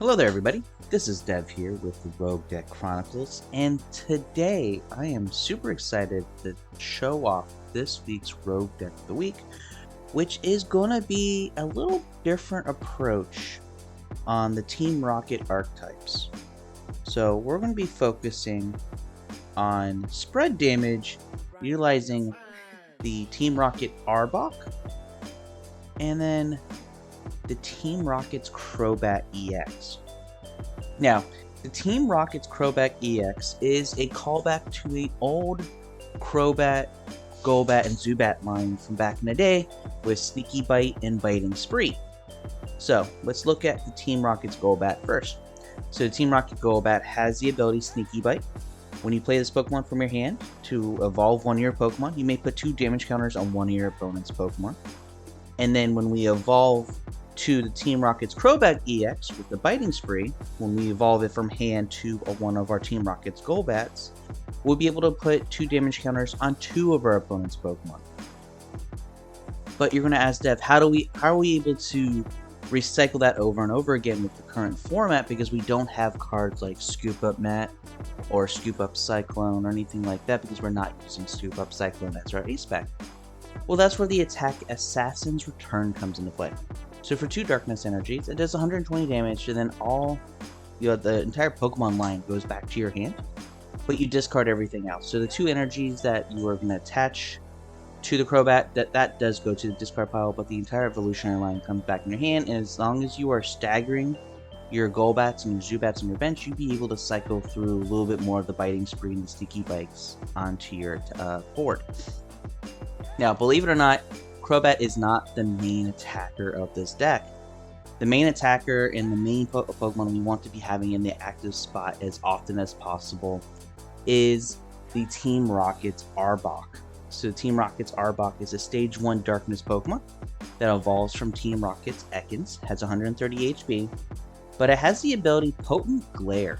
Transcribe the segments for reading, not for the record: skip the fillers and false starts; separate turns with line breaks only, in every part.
Hello there everybody, this is Dev here with the Rogue Deck Chronicles, and today I am super excited to show off this week's Rogue Deck of the Week, which is going to be a little different approach on the Team Rocket archetypes. So we're going to be focusing on spread damage utilizing the Team Rocket Arbok, and then the Team Rocket's Crobat EX. Now, the Team Rocket's Crobat EX is a callback to an old Crobat, Golbat, and Zubat line from back in the day with Sneaky Bite and Biting Spree. So, let's look at the Team Rocket's Golbat first. So, the Team Rocket Golbat has the ability Sneaky Bite. When you play this Pokemon from your hand to evolve one of your Pokemon, you may put 2 damage counters on one of your opponent's Pokemon. And then when we evolve to the Team Rocket's Crobat EX with the Biting Spree, when we evolve it from hand to one of our Team Rocket's Golbats, we'll be able to put 2 damage counters on 2 of our opponent's Pokemon. But you're going to ask Dev, how are we able to recycle that over and over again with the current format, because we don't have cards like Scoop Up Mat or Scoop Up Cyclone or anything like that, because we're not using Scoop Up Cyclone as our ace spec. Well, that's where the attack Assassin's Return comes into play. So for 2 Darkness Energies, it does 120 damage, and then the entire Pokemon line goes back to your hand, but you discard everything else. So the 2 energies that you are going to attach to the Crobat, that does go to the discard pile, but the entire evolutionary line comes back in your hand, and as long as you are staggering your Golbats and your Zubats on your bench, you'll be able to cycle through a little bit more of the Biting Spree and the Sneaky Bites onto your board. Now, believe it or not, Crobat is not the main attacker of this deck. The main attacker and the main Pokemon we want to be having in the active spot as often as possible is the Team Rocket's Arbok. So Team Rocket's Arbok is a Stage 1 Darkness Pokemon that evolves from Team Rocket's Ekans, has 130 HP, but it has the ability Potent Glare.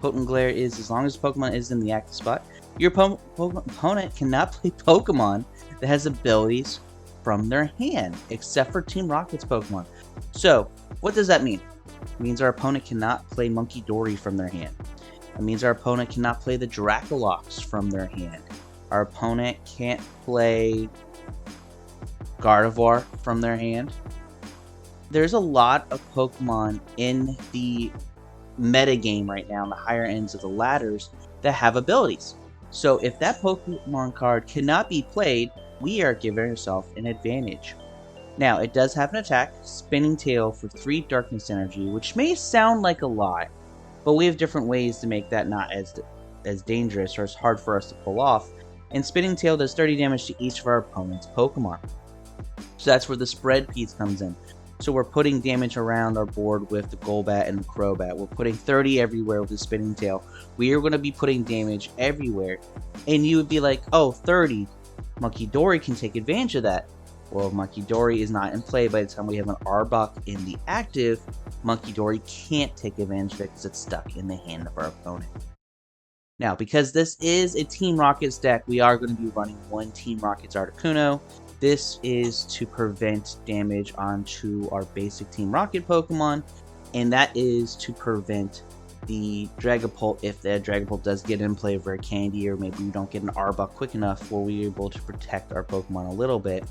Potent Glare is, as long as the Pokemon is in the active spot, your opponent cannot play Pokemon that has abilities from their hand, except for Team Rocket's Pokemon. So, what does that mean? It means our opponent cannot play Monkey Dory from their hand. It means our opponent cannot play the Dracolox from their hand. Our opponent can't play Gardevoir from their hand. There's a lot of Pokemon in the metagame right now, in the higher ends of the ladders, that have abilities. So if that Pokemon card cannot be played, we are giving ourselves an advantage. Now, it does have an attack, Spinning Tail, for 3 Darkness Energy, which may sound like a lot, but we have different ways to make that not as dangerous or as hard for us to pull off. And Spinning Tail does 30 damage to each of our opponent's Pokemon. So that's where the spread piece comes in. So we're putting damage around our board with the Golbat and the Crobat. We're putting 30 everywhere with the Spinning Tail. We are going to be putting damage everywhere. And you would be like, oh, 30. Monkey Dory can take advantage of that. Well, Monkey Dory is not in play by the time we have an Arbok in the active. Monkey Dory can't take advantage of it because it's stuck in the hand of our opponent. Now, because this is a Team Rockets deck, we are going to be running 1 Team Rockets Articuno. This is to prevent damage onto our basic Team Rocket Pokemon, and that is to prevent the Dragapult if the Dragapult does get in play for a Candy, or maybe we don't get an Arbok quick enough where we're able to protect our Pokemon a little bit.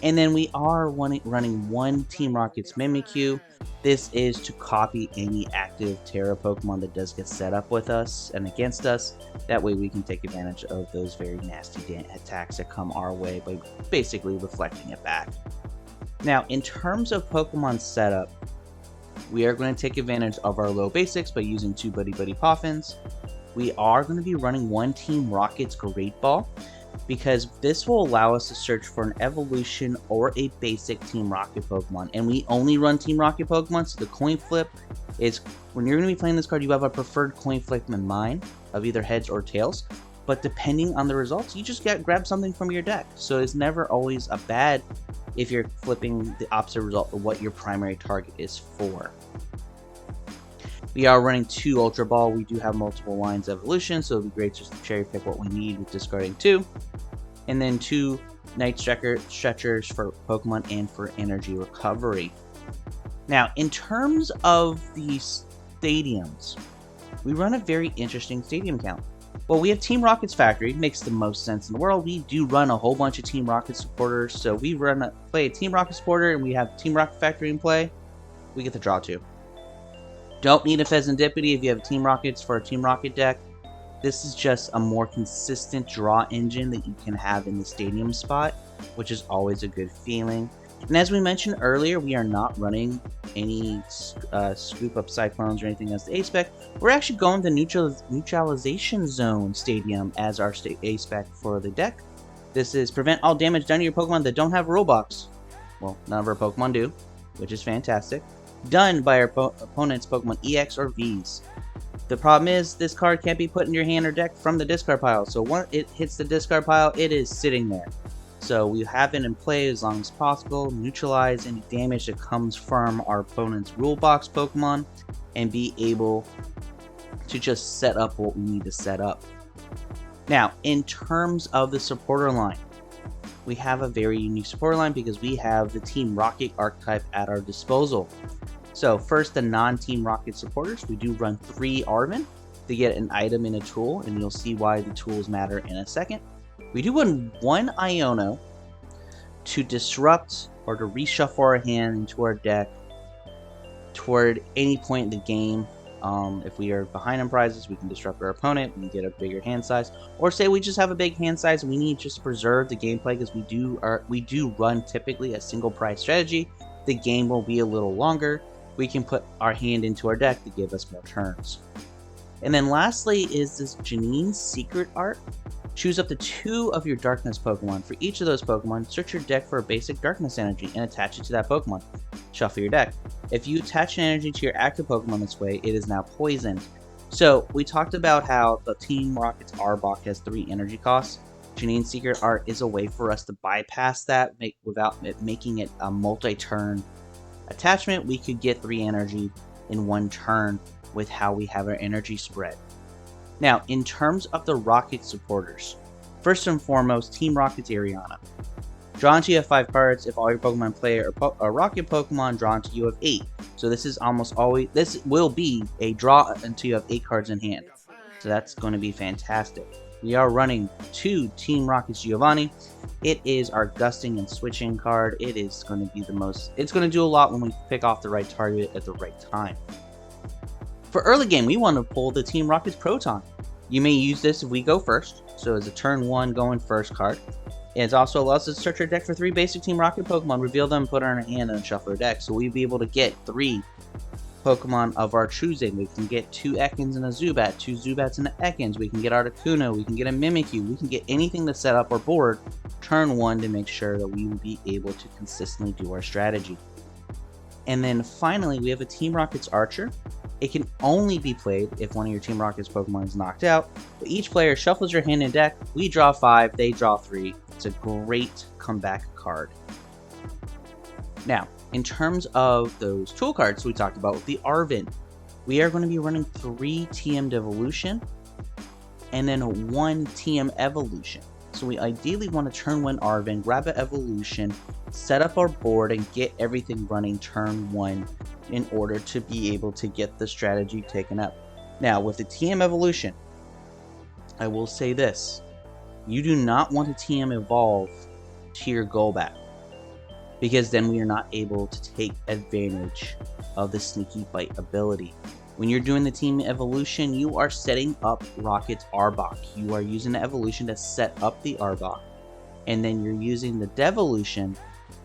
And then we are running 1 Team Rocket's Mimikyu. This is to copy any active Terra Pokemon that does get set up with us and against us. That way we can take advantage of those very nasty attacks that come our way by basically reflecting it back. Now, in terms of Pokemon setup, we are going to take advantage of our low basics by using 2 Buddy-Buddy Poffins. We are going to be running 1 Team Rocket's Great Ball, because this will allow us to search for an evolution or a basic Team Rocket Pokemon. And we only run Team Rocket Pokemon, so the coin flip is, when you're going to be playing this card, you have a preferred coin flip in mind of either heads or tails. But depending on the results, you just grab something from your deck. So it's never always a bad if you're flipping the opposite result of what your primary target is for. We are running 2 Ultra Ball. We do have multiple lines of evolution, so it'll be great just to cherry pick what we need with discarding 2. And then 2 Night Stretchers for Pokemon and for energy recovery. Now, in terms of the stadiums. We run a very interesting stadium count. Well, we have Team Rocket's factory, makes the most sense in the world. We do run a whole bunch of Team Rocket supporters, so we play a Team Rocket supporter and we have Team Rocket factory in play. We get to draw 2. Don't need a Pheasantipity if you have Team Rockets for a Team Rocket deck. This is just a more consistent draw engine that you can have in the stadium spot, which is always a good feeling. And as we mentioned earlier, we are not running any scoop up cyclones or anything as the A-Spec. We're actually going the Neutralization Zone Stadium as our A-Spec for the deck. This is prevent all damage done to your Pokemon that don't have Robux. Well, none of our Pokemon do, which is fantastic. Done by our opponent's Pokemon EX or Vs. The problem is this card can't be put in your hand or deck from the discard pile. So once it hits the discard pile, it is sitting there. So we have it in play as long as possible, neutralize any damage that comes from our opponent's rule box Pokemon, and be able to just set up what we need to set up. Now, in terms of the supporter line, we have a very unique supporter line because we have the Team Rocket archetype at our disposal. So first, the non-Team Rocket supporters, we do run 3 Arven to get an item in a tool, and you'll see why the tools matter in a second. We do run 1 Iono to disrupt or to reshuffle our hand into our deck toward any point in the game. If we are behind on prizes, we can disrupt our opponent and get a bigger hand size. Or say we just have a big hand size and we need just to preserve the gameplay because we do run typically a single prize strategy. The game will be a little longer. We can put our hand into our deck to give us more turns. And then lastly is this Janine's Secret Art. Choose up to 2 of your Darkness Pokemon. For each of those Pokemon, search your deck for a basic Darkness energy and attach it to that Pokemon. Shuffle your deck. If you attach an energy to your active Pokemon this way, it is now poisoned. So, we talked about how the Team Rocket's Arbok has 3 energy costs. Janine's Secret Art is a way for us to bypass that without making it a multi-turn attachment. We could get 3 energy in 1 turn with how we have our energy spread. Now, in terms of the Rocket supporters, first and foremost, Team Rocket's Ariana. Drawn to you have 5 cards. If all your Pokemon play a Rocket Pokemon, drawn to you have 8. So this is almost always, this will be a draw until you have 8 cards in hand. So that's going to be fantastic. We are running 2 Team Rocket's Giovanni. It is our gusting and switching card. It is going to be the most, it's going to do a lot when we pick off the right target at the right time. For early game, we want to pull the Team Rocket's Proton. You may use this if we go first, so as a turn 1 going first card. It also allows us to search our deck for 3 basic Team Rocket Pokemon, reveal them, put it on our hand, and shuffle our deck. So we'll be able to get 3 Pokemon of our choosing. We can get 2 Ekans and a Zubat, 2 Zubats and an Ekans. We can get Articuno, we can get a Mimikyu, we can get anything to set up our board turn 1 to make sure that we will be able to consistently do our strategy. And then finally, we have a Team Rocket's Archer. It can only be played if one of your Team Rocket's Pokemon is knocked out. But each player shuffles your hand and deck. We draw 5, they draw 3. It's a great comeback card. Now, in terms of those tool cards we talked about with the Arven, we are going to be running 3 TM Devolution and then 1 TM Evolution. So we ideally want to turn 1 Arven, grab an Evolution, set up our board, and get everything running turn 1 in order to be able to get the strategy taken up. Now, with the TM Evolution, I will say this. You do not want to TM Evolve to your Golbat, because then we are not able to take advantage of the Sneaky Bite ability. When you're doing the Team Evolution, you are setting up Rocket's Arbok. You are using the Evolution to set up the Arbok, and then you're using the Devolution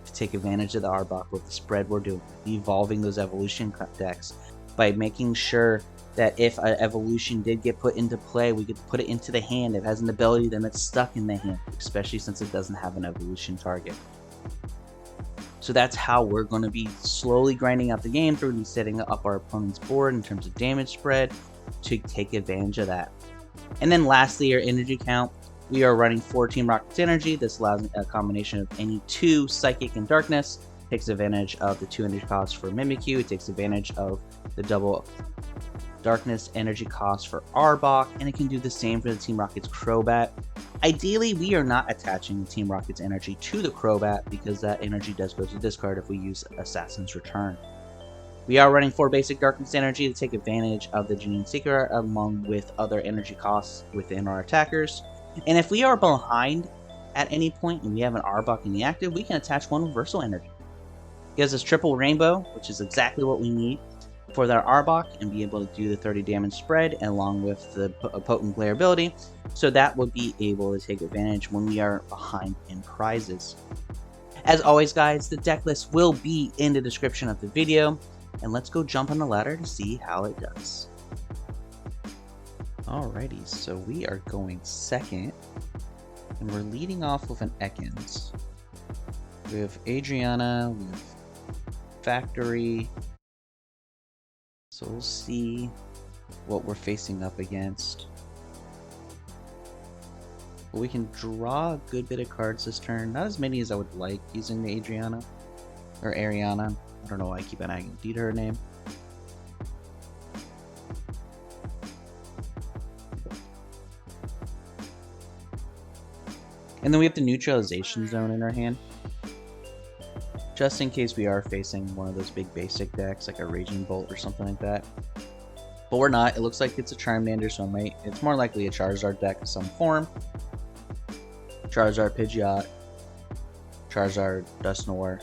to take advantage of the Arbok with the spread we're doing, evolving those Evolution decks by making sure that if an Evolution did get put into play, we get to put it into the hand. If it has an ability, then it's stuck in the hand, especially since it doesn't have an Evolution target. So that's how we're going to be slowly grinding out the game through setting up our opponent's board in terms of damage spread to take advantage of that. And then lastly, our energy count. We are running 4 Team Rocket's energy. This allows a combination of any 2 Psychic and Darkness. Takes advantage of the 2 energy costs for Mimikyu. It takes advantage of the double Darkness energy cost for Arbok, and it can do the same for the Team Rocket's Crobat. Ideally, we are not attaching the Team Rocket's energy to the Crobat because that energy does go to discard if we use Assassin's Return. We are running 4 basic Darkness Energy to take advantage of the Janine Secret along with other energy costs within our attackers. And if we are behind at any point and we have an Arbok in the active, we can attach 1 Reversal Energy. It gives us triple Rainbow, which is exactly what we need for that Arbok, and be able to do the 30 damage spread along with the Potent Glare ability. So that would be able to take advantage when we are behind in prizes. As always, guys, the deck list will be in the description of the video. And let's go jump on the ladder to see how it does. Alrighty, so we are going second. And we're leading off with an Ekans. We have Ariana, we have Factory. So we'll see what we're facing up against. But we can draw a good bit of cards this turn. Not as many as I would like using the Ariana. I don't know why I keep on adding D to her name. And then we have the Neutralization Zone in our hand. Just in case we are facing one of those big basic decks, like a Raging Bolt or something like that. But we're not. It looks like it's a Charmander, so it's more likely a Charizard deck of some form. Charizard Pidgeot. Charizard Dusknoir.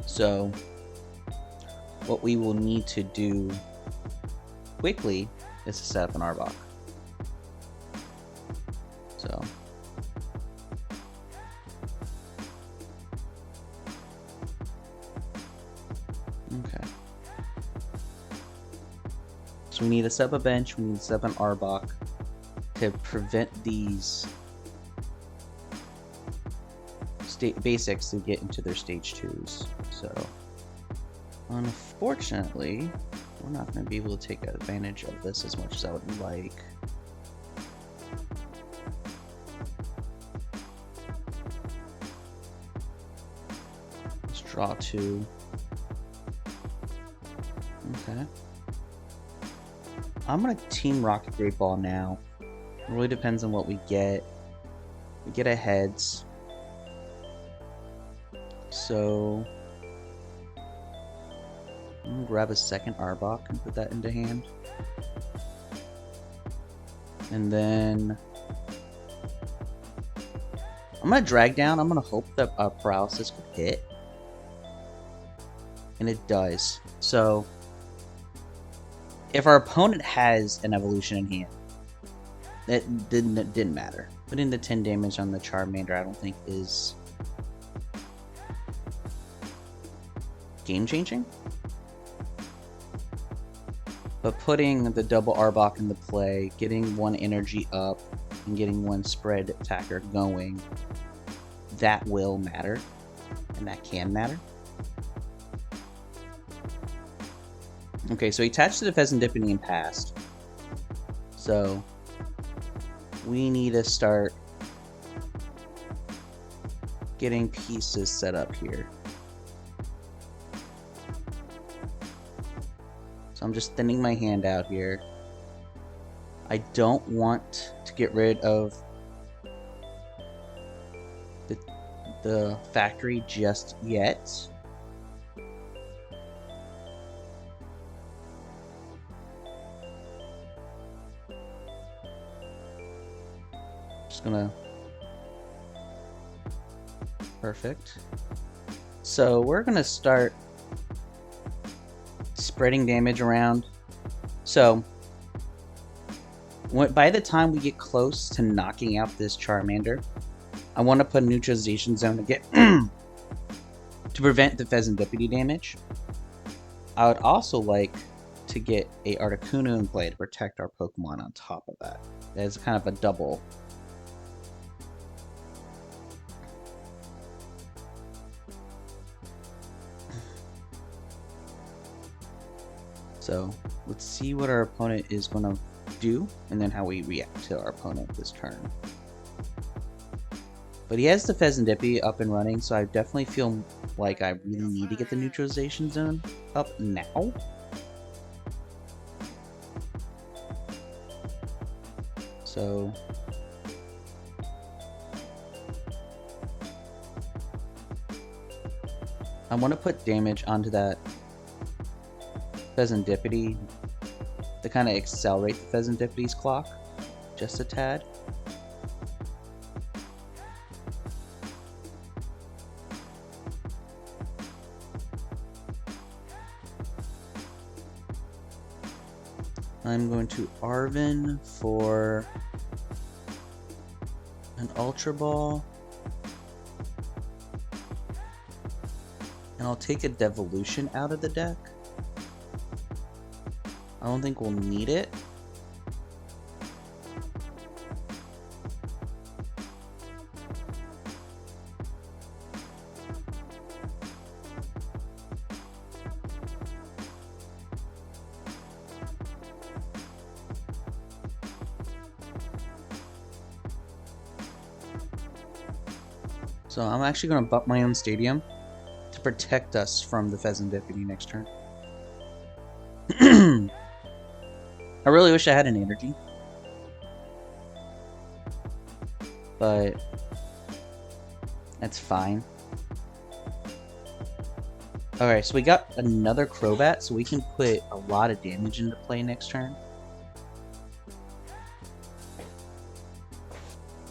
So, what we will need to do quickly is to set up an Arbok. So, okay. So we need to set up a bench, we need to set up an Arbok to prevent these basics to get into their stage 2s. So, unfortunately, we're not going to be able to take advantage of this as much as I would like. Let's draw 2. Okay. I'm going to Team Rocket Great Ball now. It really depends on what we get. We get a heads. So, I'm going to grab a second Arbok and put that into hand. And then I'm going to drag down. I'm going to hope that Paralysis could hit. And it does. So, if our opponent has an Evolution in hand, that didn't matter. Putting the 10 damage on the Charmander I don't think is game-changing. But putting the double Arbok into play, getting 1 energy up, and getting 1 spread attacker going, that will matter. And that can matter. Okay, so he attached to the Pheasantipity and passed. So, we need to start getting pieces set up here. So I'm just thinning my hand out here. I don't want to get rid of the factory just yet. Just gonna... Perfect. So we're gonna start spreading damage around. So by the time we get close to knocking out this Charmander, I want to put a Neutralization Zone to get to prevent the Pheasantipity damage. I would also like to get a Articuno in play to protect our Pokemon on top of that. That's kind of a double. So let's see what our opponent is going to do, and then how we react to our opponent this turn. But he has the Pheasantipity up and running, so I definitely feel like I really need to get the Neutralization Zone up now. So I want to put damage onto that Pheasantipity to kind of accelerate the Pheasantipity's clock just a tad. I'm going to Arven for an Ultra Ball. And I'll take a Devolution out of the deck. I don't think we'll need it. So I'm actually going to bump my own stadium to protect us from the Pheasantipity next turn. I really wish I had an energy, but that's fine. Alright, so we got another Crobat, so we can put a lot of damage into play next turn.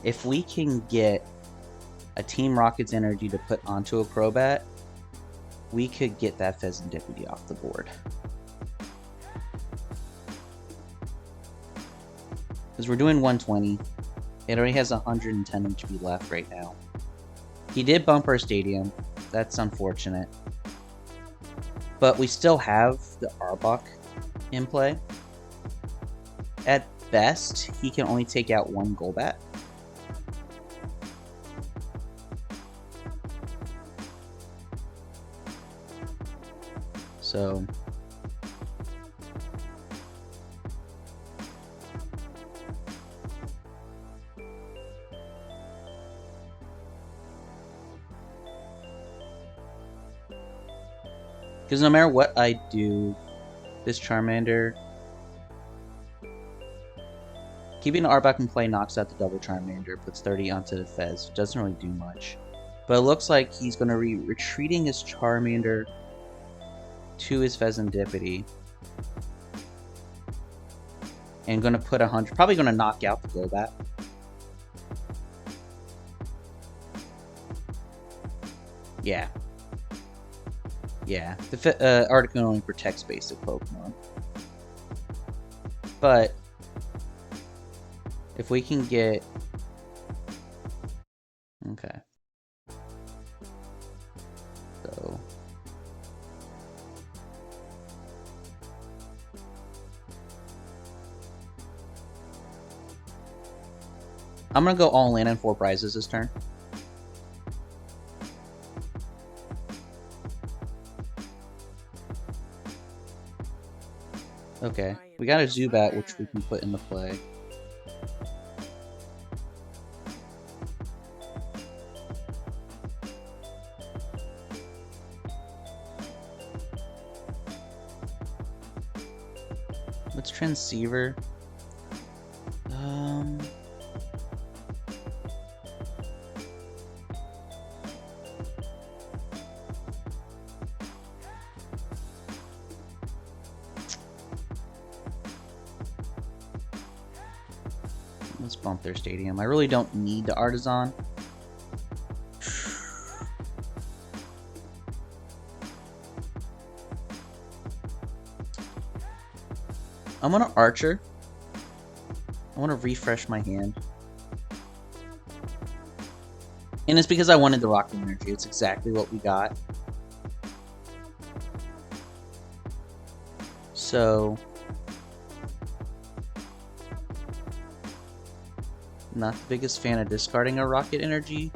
If we can get a Team Rocket's energy to put onto a Crobat, we could get that Pheasantipity off the board. Because we're doing 120. It already has 110 HP left right now. He did bump our stadium. That's unfortunate. But we still have the Arbok in play. At best, he can only take out one Golbat. So because no matter what I do, this Charmander, keeping the Arbok in play knocks out the double Charmander, puts 30 onto the Fez. Doesn't really do much. But it looks like he's going to be retreating his Charmander to his Pheasantipity. And going to put 100, probably going to knock out the Golbat. Yeah. Yeah, the Articuno only protects basic Pokemon. But if we can get... Okay. So... I'm gonna go all in on 4 prizes this turn. Okay, we got a Zubat, which we can put into play. What's Transceiver? Let's bump their stadium. I really don't need the Artisan. I'm gonna Archer. I want to refresh my hand. And it's because I wanted the Rocket Energy. It's exactly what we got. So... not the biggest fan of discarding a Rocket Energy,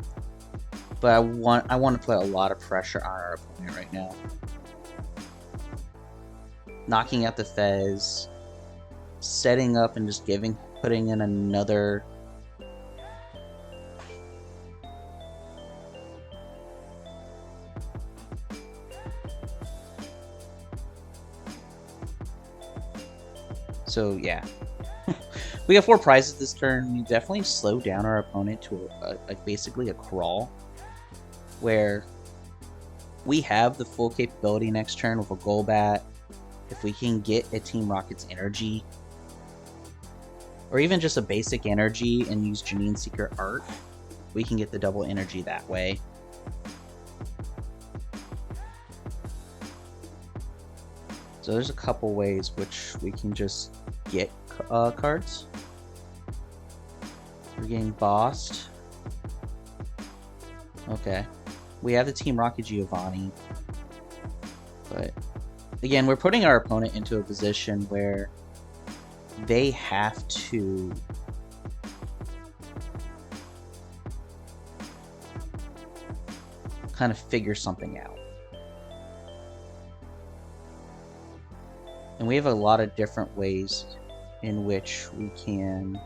but I want to put a lot of pressure on our opponent right now. Knocking out the Fez, setting up and just putting in another. So yeah. We got 4 prizes this turn. We definitely slowed down our opponent to basically a crawl, where we have the full capability next turn with a Golbat. If we can get a Team Rocket's energy, or even just a basic energy and use Janine's Secret Art, we can get the double energy that way. So there's a couple ways which we can just get cards. We're getting bossed. Okay. We have the Team Rocket Giovanni. But again, we're putting our opponent into a position where they have to kind of figure something out. And we have a lot of different ways in which we can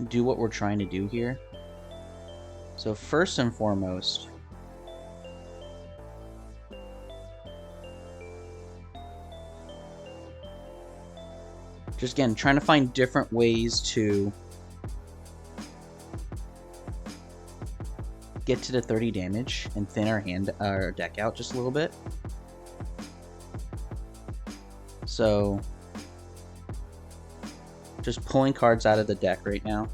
do what we're trying to do here. So first and foremost, just again, trying to find different ways to get to the 30 damage and thin our deck out just a little bit. So just pulling cards out of the deck right now.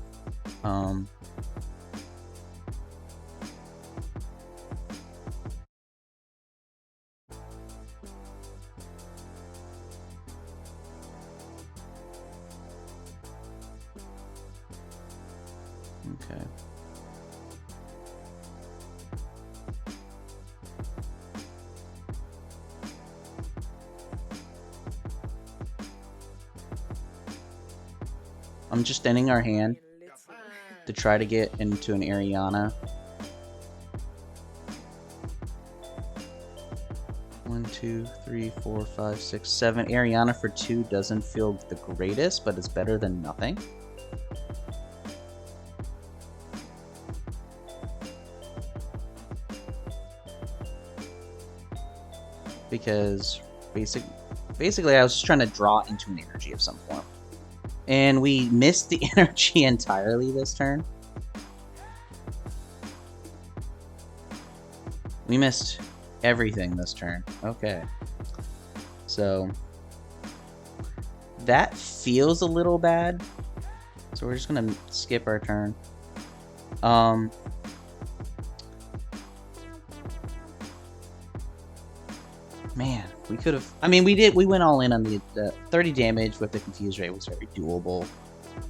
Okay. I'm just ending our hand to try to get into an Ariana. 1, 2, 3, 4, 5, 6, 7. Ariana for 2 doesn't feel the greatest, but it's better than nothing. Because basically I was just trying to draw into an energy of some form. And we missed the energy entirely this turn. We missed everything this turn. Okay. So that feels a little bad. So we're just gonna skip our turn. Man, we could have. I mean, we went all in on the 30 damage with the confuse rate was very doable.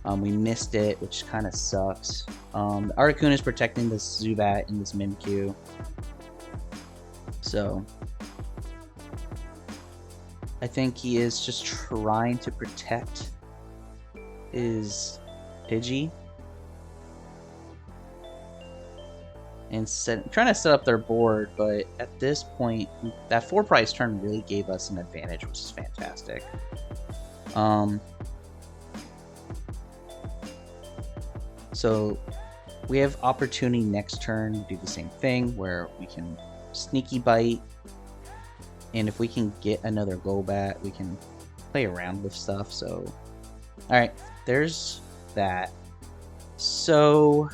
We missed it, which kind of sucks. Articuno is protecting this Zubat and this Mimikyu. So I think he is just trying to protect his Pidgey. And trying to set up their board, but at this point, that 4 price turn really gave us an advantage, which is fantastic. So we have opportunity next turn to do the same thing, where we can sneaky bite, and if we can get another Golbat, we can play around with stuff. So, all right, there's that. So.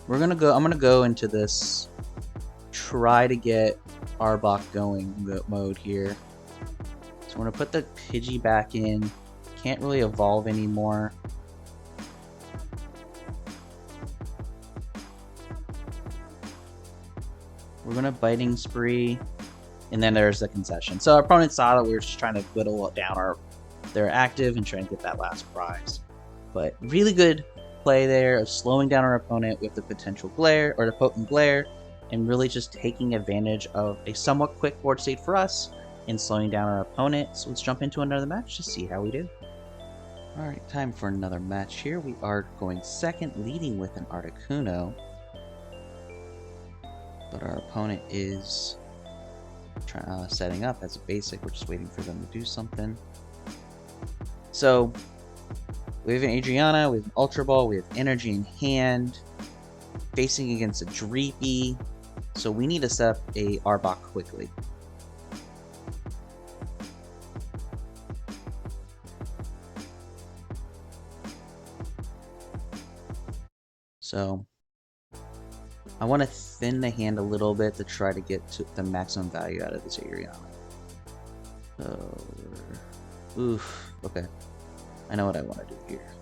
I'm gonna go into this, try to get Arbok going mode here. So I'm gonna put the Pidgey back in. Can't really evolve anymore. We're gonna Biting Spree, and then there's the concession. So our opponent saw that we were just trying to whittle down their active and trying to get that last prize. But really good play there of slowing down our opponent with the potential glare, or the potent glare, and really just taking advantage of a somewhat quick board state for us and slowing down our opponent. So let's jump into another match to see how we do. Alright, time for another match here. We are going second, leading with an Articuno. But our opponent is setting up as a basic. We're just waiting for them to do something. So we have an Ariana, we have an Ultra Ball, we have energy in hand, facing against a Dreepy, so we need to set up a Arbok quickly. So I want to thin the hand a little bit to try to get to the maximum value out of this Ariana. So, oof, okay. I know what I want to do here.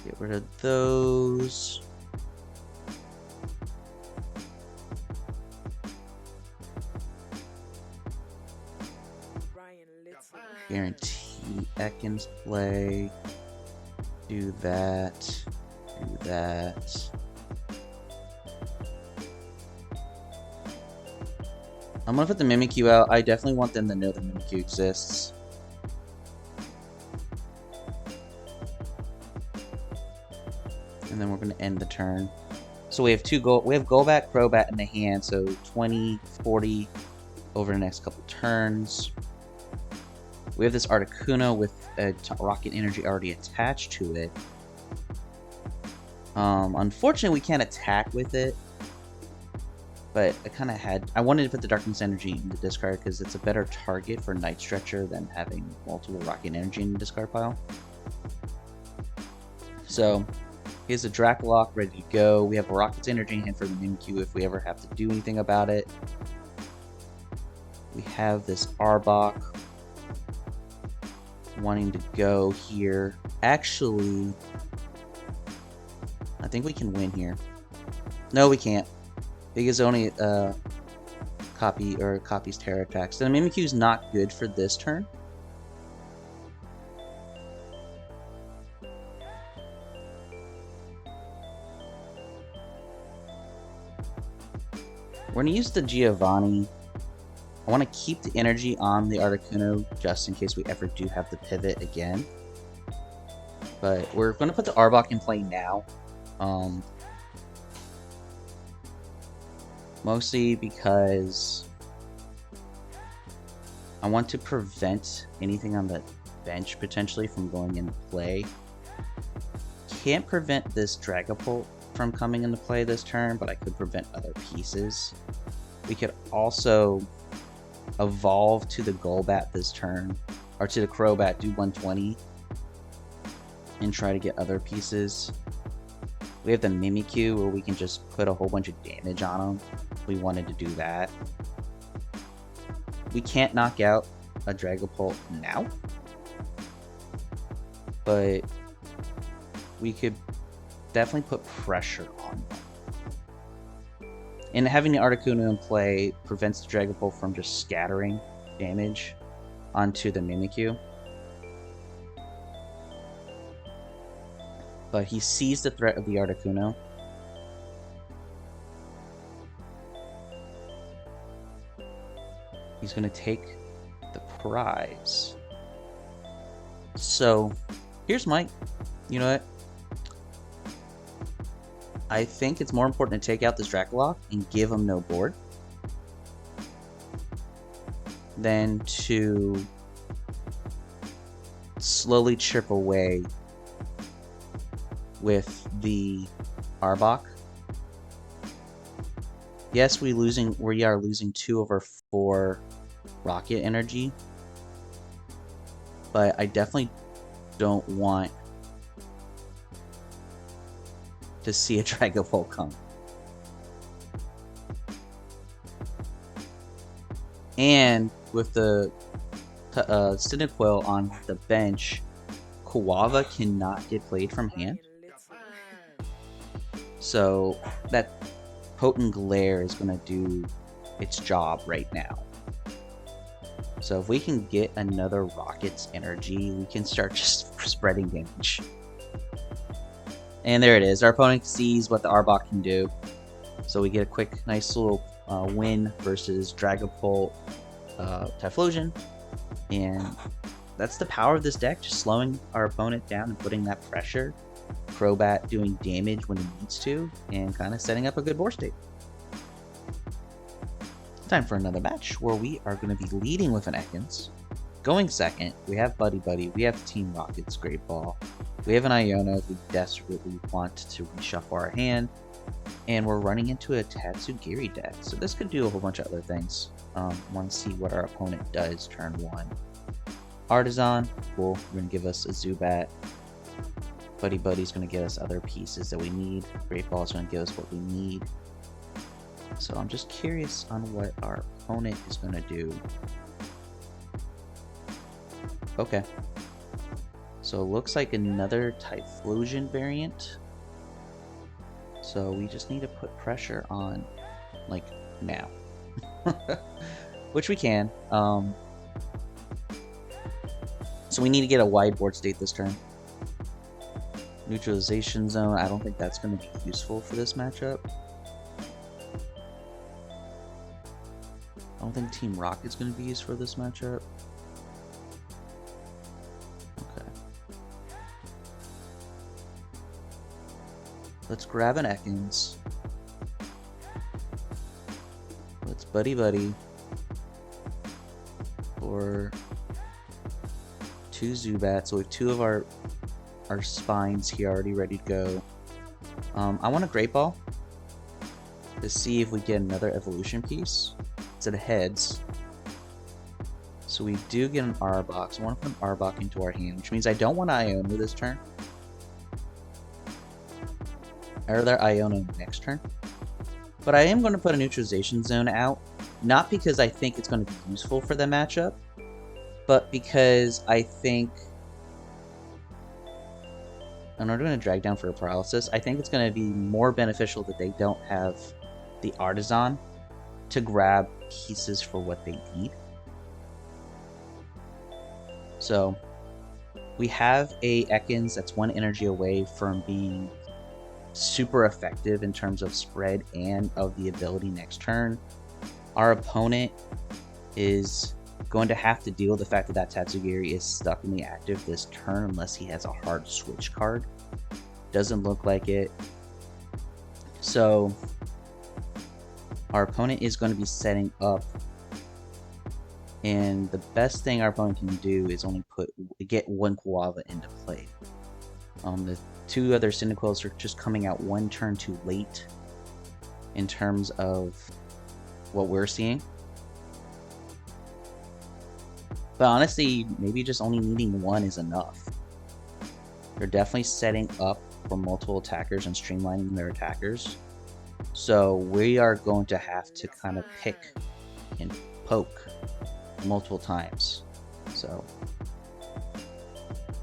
Get rid of those. Guarantee Ekans play. Do that. Do that. I'm gonna put the Mimikyu out. I definitely want them to know the Mimikyu exists. And then we're gonna end the turn. So we have Golbat, Crobat in the hand, so 20, 40 over the next couple turns. We have this Articuno with a Rocket Energy already attached to it. Unfortunately, we can't attack with it. But I wanted to put the Darkness Energy in the discard because it's a better target for Night Stretcher than having multiple Rocket Energy in the discard pile. So, here's a Dracolock ready to go. We have a Rocket's Energy in hand for the Mimikyu if we ever have to do anything about it. We have this Arbok wanting to go here. Actually, I think we can win here. No, we can't. Because only copies Terra attacks. So the Mimikyu is not good for this turn. We're gonna use the Giovanni. I want to keep the energy on the Articuno just in case we ever do have the pivot again. But we're gonna put the Arbok in play now. Mostly because I want to prevent anything on the bench potentially from going into play. Can't prevent this Dragapult from coming into play this turn, but I could prevent other pieces. We could also evolve to the Golbat this turn, or to the Crobat, do 120, and try to get other pieces. We have the Mimikyu where we can just put a whole bunch of damage on them if we wanted to do that. We can't knock out a Dragapult now, but we could definitely put pressure on them. And having the Articuno in play prevents the Dragapult from just scattering damage onto the Mimikyu. But he sees the threat of the Articuno. He's going to take the prize. So, here's my... You know what? I think it's more important to take out this Dracolock and give him no board than to slowly chip away with the Arbok. Yes, we are losing 2 of our 4 Rocket Energy, but I definitely don't want to see a Dragapult come. And with the Cyndaquil on the bench, Quava cannot get played from hand. So that Potent Glare is going to do its job right now. So if we can get another Rocket's Energy, we can start just spreading damage. And there it is. Our opponent sees what the Arbok can do. So we get a quick, nice little win versus Dragapult Typhlosion. And that's the power of this deck, just slowing our opponent down and putting that pressure. Crobat doing damage when it needs to, and kind of setting up a good board state. Time for another match where we are going to be leading with an Ekans. Going second, we have Buddy-Buddy, we have Team Rocket's Great Ball, we have an Iono if we desperately want to reshuffle our hand, and we're running into a Tatsugiri deck, so this could do a whole bunch of other things. Want to see what our opponent does turn 1. Artisan, cool, we're going to give us a Zubat. Buddy-Buddy's going to get us other pieces that we need. Great Ball's going to give us what we need. So I'm just curious on what our opponent is going to do. Okay. So it looks like another Typhlosion variant. So we just need to put pressure on, like, now. Which we can. So we need to get a wide board state this turn. Neutralization Zone, I don't think that's going to be useful for this matchup. I don't think Team Rocket's going to be used for this matchup. Okay. Let's grab an Ekans. Let's Buddy-Buddy for 2 Zubats. So we have 2 of our spines here already ready to go. I want a Great Ball to see if we get another evolution piece instead of heads. So we do get an Arbok. So I want to put an Arbok into our hand, which means I don't want Iono this turn. Or rather Iono next turn. But I am going to put a Neutralization Zone out, not because I think it's going to be useful for the matchup, but because I think, in order to drag down for a paralysis, I think it's going to be more beneficial that they don't have the Artisan to grab pieces for what they need. So we have a Ekans that's 1 energy away from being super effective in terms of spread and of the ability next turn. Our opponent is going to have to deal with the fact that that Tatsugiri is stuck in the active this turn unless he has a hard switch card. Doesn't look like it. So our opponent is going to be setting up, and the best thing our opponent can do is only get 1 Koala into play. The 2 other Cyndaquils are just coming out 1 turn too late in terms of what we're seeing. But honestly, maybe just only needing 1 is enough. They're definitely setting up for multiple attackers and streamlining their attackers. So we are going to have to kind of pick and poke multiple times. So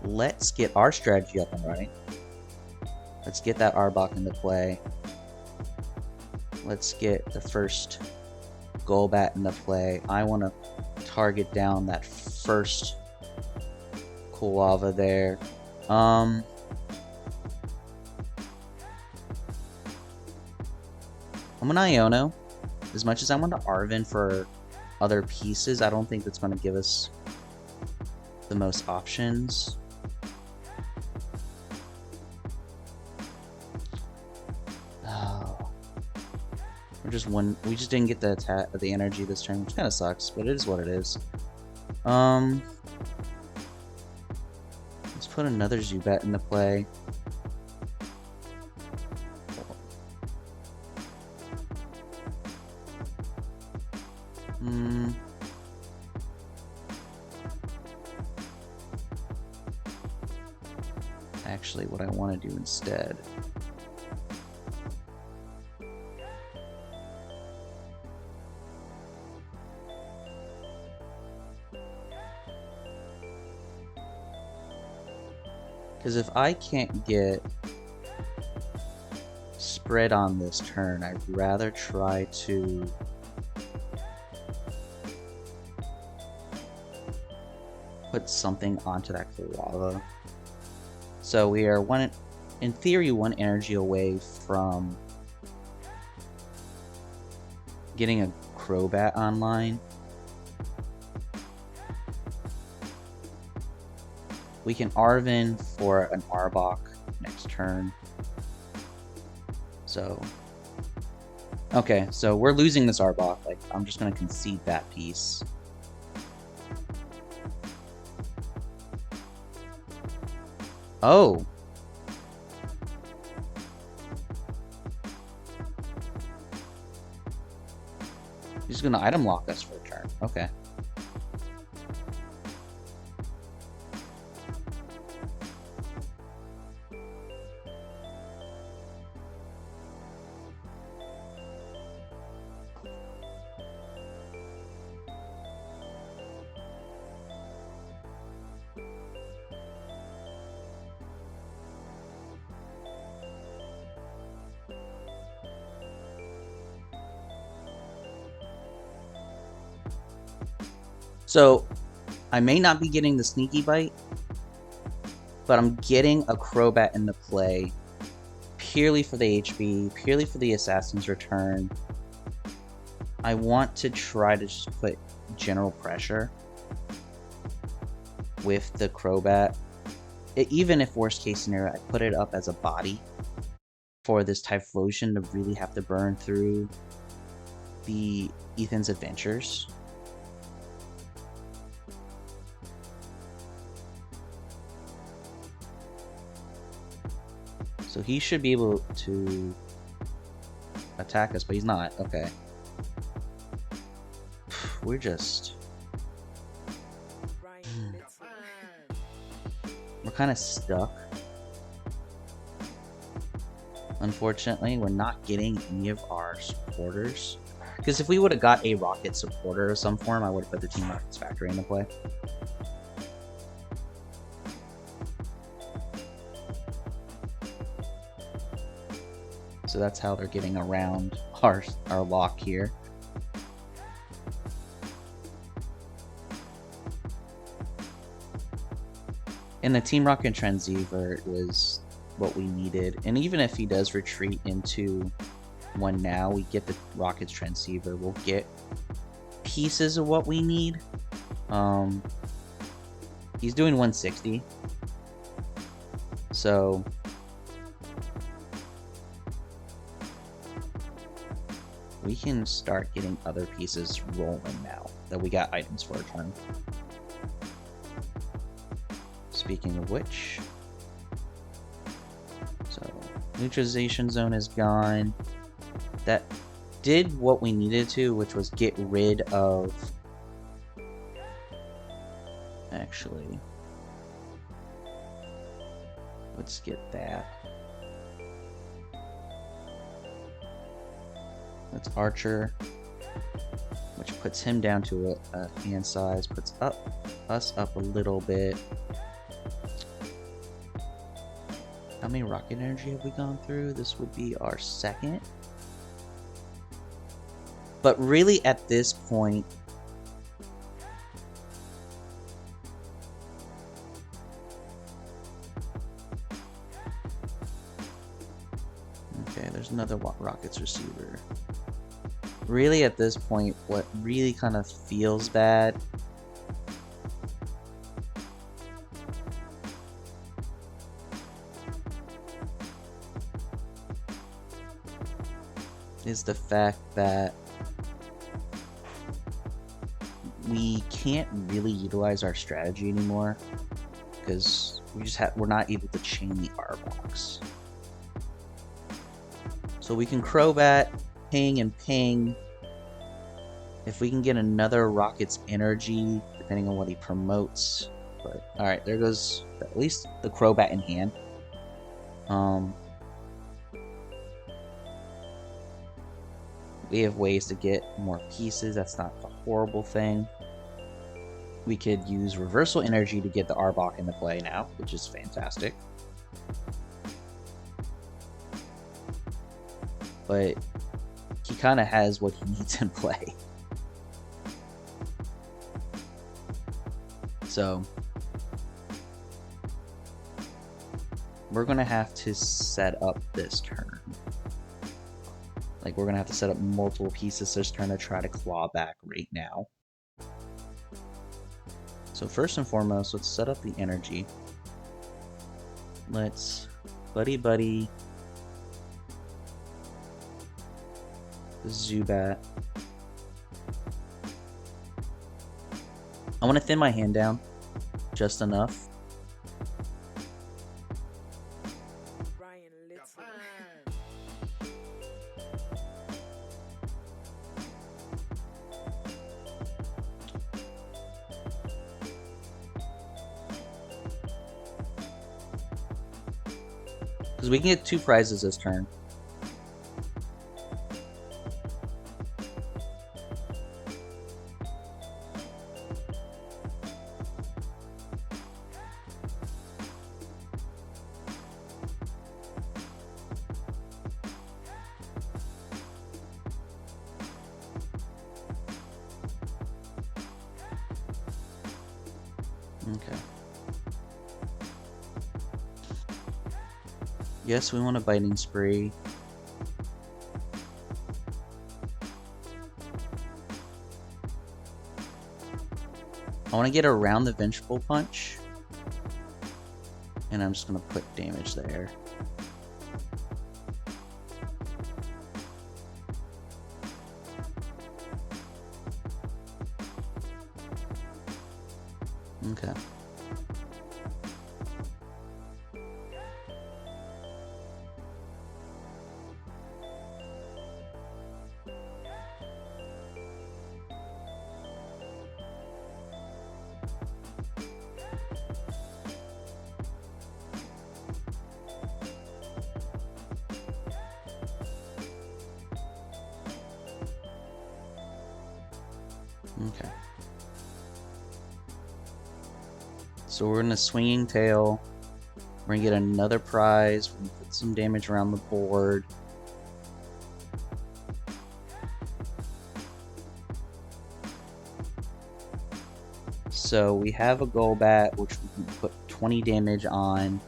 let's get our strategy up and running. Let's get that Arbok into play. Let's get the first Golbat into play. I want to target down that first Koala there. I'm an Iono. As much as I want to Arven for other pieces, I don't think that's going to give us the most options. Oh. We just didn't get the energy this turn, which kind of sucks, but it is what it is. Let's put another Zubat into play. Actually, what I want to do instead . Because if I can't get spread on this turn, I'd rather try to put something onto that Koala. So we are in theory, 1 energy away from getting a Crobat online. We can Arven for an Arbok next turn. So, okay, so we're losing this Arbok. Like, I'm just gonna concede that piece. Oh. He's gonna item lock us for a turn. Okay. So I may not be getting the Sneaky Bite, but I'm getting a Crobat into play purely for the HP, purely for the Assassin's Return. I want to try to just put general pressure with the Crobat. Even if worst case scenario, I put it up as a body for this Typhlosion to really have to burn through the Ethan's Adventures. So he should be able to attack us, but he's not. Okay. We're just... We're kind of stuck. Unfortunately, we're not getting any of our supporters. Because if we would have got a Rocket supporter of some form, I would have put the Team Rocket's Factory into play. So that's how they're getting around our lock here. And the Team Rocket Transceiver was what we needed. And even if he does retreat into one now, we get the Rocket's Transceiver. We'll get pieces of what we need. He's doing 160. So we can start getting other pieces rolling now that we got items for a turn. Speaking of which, so Neutralization Zone is gone. That did what we needed to, which was get rid of... Actually, let's get that. That's Archer, which puts him down to a hand size, puts us up a little bit. How many rocket energy have we gone through? This would be our second. But really at this point, okay, there's another Rockets receiver. Really at this point, what really kind of feels bad is the fact that we can't really utilize our strategy anymore because we're not able to chain the Arboks. So we can Crobat, ping and ping. If we can get another Rocket's energy, depending on what he promotes. But alright, there goes at least the Crobat in hand. We have ways to get more pieces. That's not a horrible thing. We could use Reversal Energy to get the Arbok into play now, which is fantastic. But he kind of has what he needs in play. So we're going to have to set up this turn. Like, we're going to have to set up multiple pieces this turn to try to claw back right now. So first and foremost, let's set up the energy. Let's Buddy-Buddy Zubat. I want to thin my hand down just enough. Because we can get 2 prizes this turn. Yes, we want a Biting Spree. I want to get around the Vengeful Punch. And I'm just going to put damage there. Okay. Okay. So we're in a Swinging Tail. We're gonna get another prize. We're gonna put some damage around the board. So we have a Golbat, which we can put 20 damage on.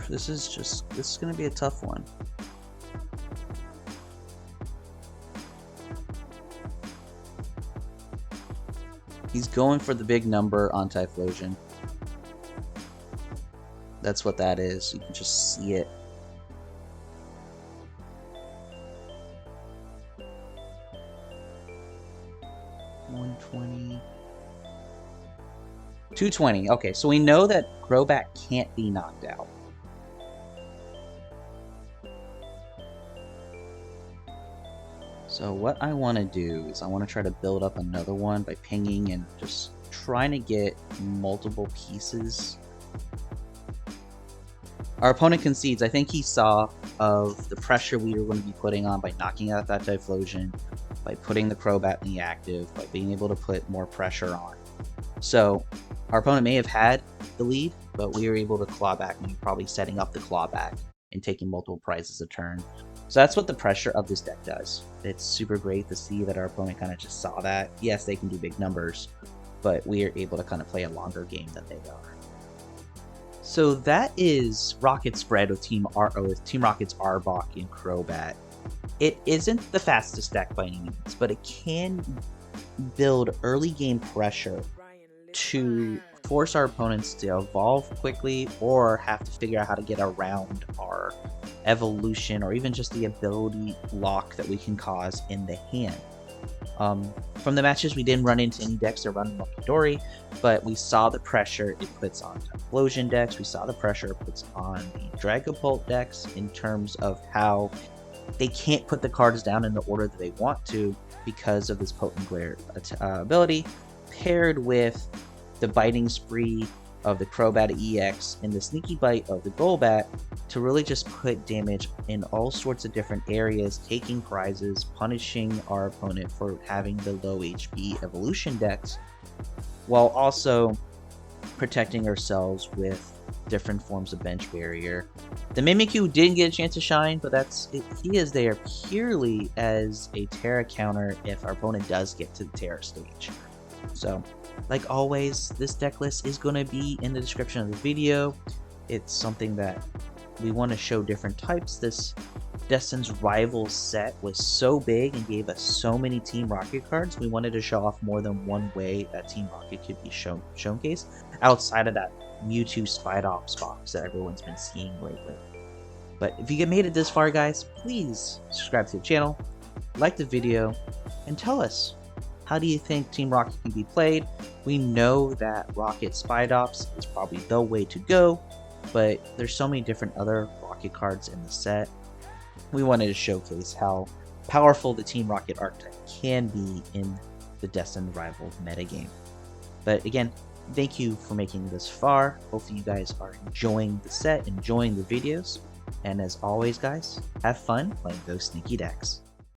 This is gonna be a tough one. He's going for the big number on Typhlosion. That's what that is. You can just see it. $120. $220. Okay, so we know that Crobat can't be knocked out. So what I want to do is I want to try to build up another one by pinging and just trying to get multiple pieces. Our opponent concedes. I think he saw of the pressure we were going to be putting on by knocking out that Typhlosion, by putting the Crobat in the active, by being able to put more pressure on. So our opponent may have had the lead, but we were able to claw back, and probably setting up the claw back and taking multiple prizes a turn. So that's what the pressure of this deck does. It's super great to see that our opponent kind of just saw that. Yes, they can do big numbers, but we are able to kind of play a longer game than they are. So that is Rocket Spread with Team Rocket's Arbok and Crobat. It isn't the fastest deck by any means, but it can build early game pressure to force our opponents to evolve quickly or have to figure out how to get around our evolution or even just the ability lock that we can cause in the hand. From the matches, we didn't run into any decks that run Mokidori, but we saw the pressure it puts on Typhlosion decks. We saw the pressure it puts on the Dragapult decks in terms of how they can't put the cards down in the order that they want to because of this potent glare ability, paired with the Biting Spree of the Crobat EX and the Sneaky Bite of the Golbat to really just put damage in all sorts of different areas, taking prizes, punishing our opponent for having the low HP evolution decks, while also protecting ourselves with different forms of bench barrier. The Mimikyu didn't get a chance to shine, but he is there purely as a Terra counter if our opponent does get to the Terra stage. So, like always, this deck list is going to be in the description of the video. It's something that we want to show different types. This Destin's Rivals set was so big and gave us so many Team Rocket cards. We wanted to show off more than one way that Team Rocket could be showcased outside of that Mewtwo Spidops box that everyone's been seeing lately. But if you made it this far, guys, please subscribe to the channel, like the video, and tell us, how do you think Team Rocket can be played? We know that Rocket Spidops is probably the way to go, but there's so many different other Rocket cards in the set. We wanted to showcase how powerful the Team Rocket archetype can be in the Destined Rival metagame. But again, thank you for making this far. Hopefully you guys are enjoying the set, enjoying the videos. And as always, guys, have fun playing those sneaky decks.